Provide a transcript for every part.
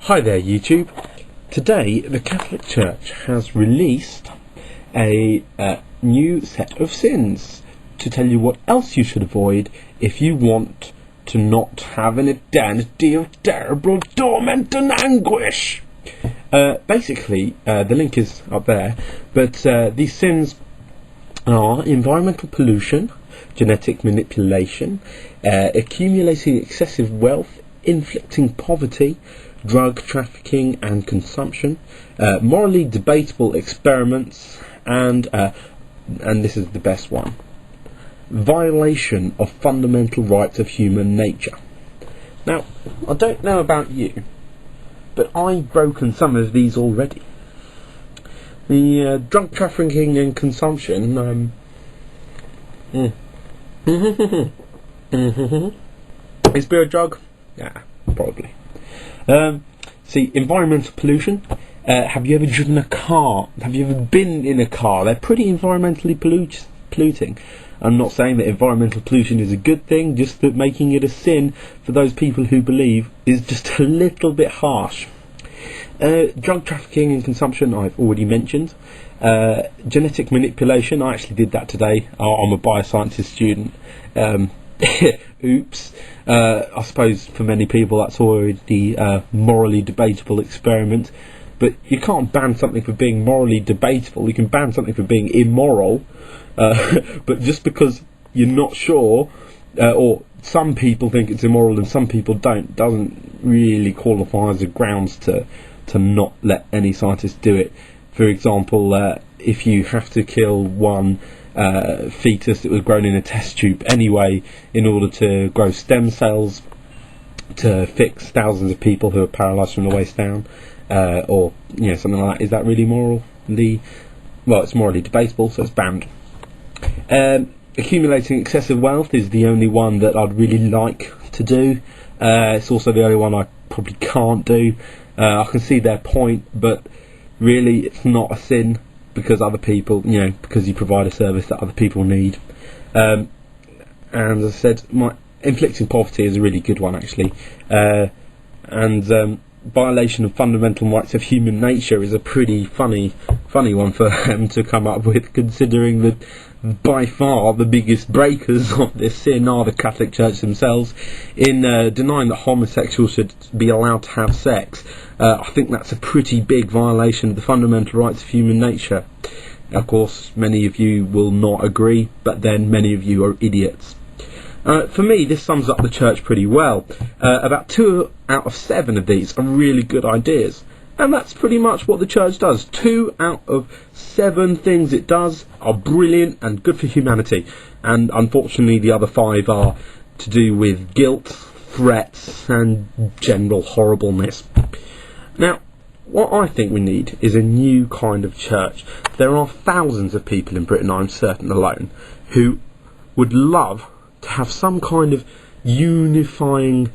Hi there YouTube. Today the Catholic Church has released a new set of sins to tell you what else you should avoid if you want to not have an eternity of terrible torment and anguish. Basically, the link is up there, but these sins are environmental pollution, genetic manipulation, accumulating excessive wealth, inflicting poverty, drug trafficking and consumption, morally debatable experiments, and this is the best one, violation of fundamental rights of human nature. Now, I don't know about you, but I've broken some of these already. The drug trafficking and consumption, is beer a drug? Yeah, probably. See, environmental pollution. Have you ever driven a car? Have you ever been in a car? They're pretty environmentally polluting. I'm not saying that environmental pollution is a good thing, just that making it a sin for those people who believe is just a little bit harsh. Drug trafficking and consumption I've already mentioned. Genetic manipulation, I actually did that today. I'm a biosciences student. Oops. I suppose for many people that's already a morally debatable experiment, but you can't ban something for being morally debatable. You can ban something for being immoral, but just because you're not sure, or some people think it's immoral and some people don't, doesn't really qualify as a grounds to not let any scientist do it. For example, if you have to kill one fetus that was grown in a test tube anyway in order to grow stem cells to fix thousands of people who are paralysed from the waist down, or something like that, is that really moral? Well, it's morally debatable, so it's banned. Accumulating excessive wealth is the only one that I'd really like to do. It's also the only one I probably can't do. I can see their point, but really it's not a sin, because other people, because you provide a service that other people need. And as I said, inflicting poverty is a really good one, actually. And violation of fundamental rights of human nature is a pretty funny one for them to come up with, considering that by far the biggest breakers of this sin are the Catholic Church themselves, in denying that homosexuals should be allowed to have sex. I think that's a pretty big violation of the fundamental rights of human nature. Of course, many of you will not agree, but then many of you are idiots. For me, this sums up the Church pretty well. About 2 out of 7 of these are really good ideas, and that's pretty much what the Church does. 2 out of 7 things it does are brilliant and good for humanity, and unfortunately the other 5 are to do with guilt, threats, and general horribleness. Now, what I think we need is a new kind of church. There are thousands of people in Britain, I'm certain alone, who would love to have some kind of unifying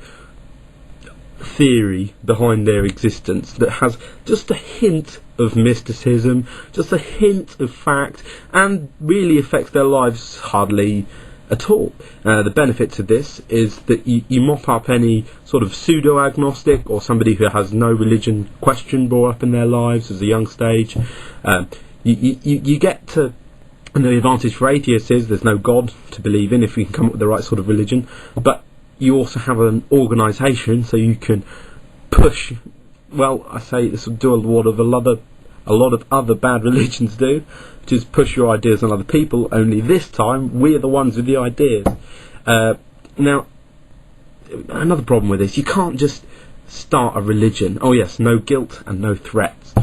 theory behind their existence that has just a hint of mysticism, just a hint of fact, and really affects their lives hardly at all. The benefit to this is that you mop up any sort of pseudo-agnostic or somebody who has no religion question brought up in their lives as a young stage. You get to, and the advantage for atheists is there's no God to believe in if you can come up with the right sort of religion, but you also have an organisation, so you can push, well, I say this will do a lot of other bad religions do, which is push your ideas on other people, only this time we are the ones with the ideas. Now, another problem with this, you can't just start a religion. Oh yes, no guilt and no threats.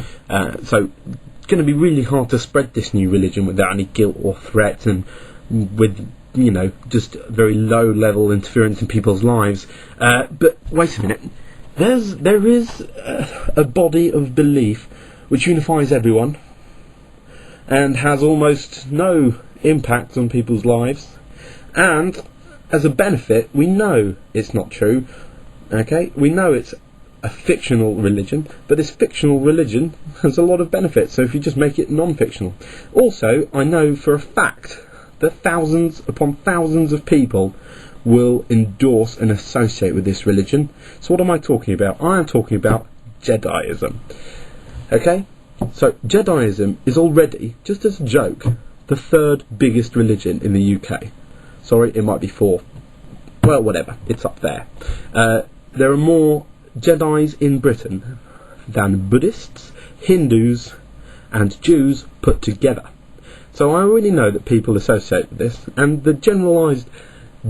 So it's going to be really hard to spread this new religion without any guilt or threats, and with just very low level interference in people's lives. But wait a minute, there is a body of belief which unifies everyone and has almost no impact on people's lives, and as a benefit we know it's not true. Okay, we know it's a fictional religion, but this fictional religion has a lot of benefits, so if you just make it non-fictional. Also, I know for a fact that thousands upon thousands of people will endorse and associate with this religion. So what am I talking about? I am talking about Jediism. Okay? So, Jediism is already, just as a joke, the third biggest religion in the UK. Sorry, it might be four. Well, whatever. It's up there. There are more Jedis in Britain than Buddhists, Hindus, and Jews put together. So I already know that people associate with this, and the generalised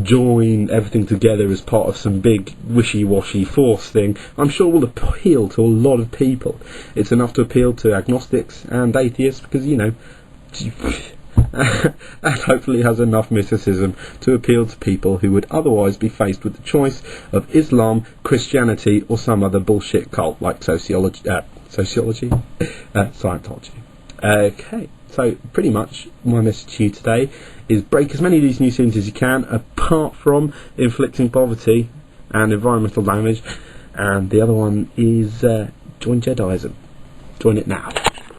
join everything together as part of some big wishy-washy force thing, I'm sure will appeal to a lot of people. It's enough to appeal to agnostics and atheists, because, you know, and hopefully has enough mysticism to appeal to people who would otherwise be faced with the choice of Islam, Christianity, or some other bullshit cult like Scientology. Okay, so pretty much my message to you today is break as many of these new sins as you can, apart from inflicting poverty and environmental damage, and the other one is join Jediism. Join it now.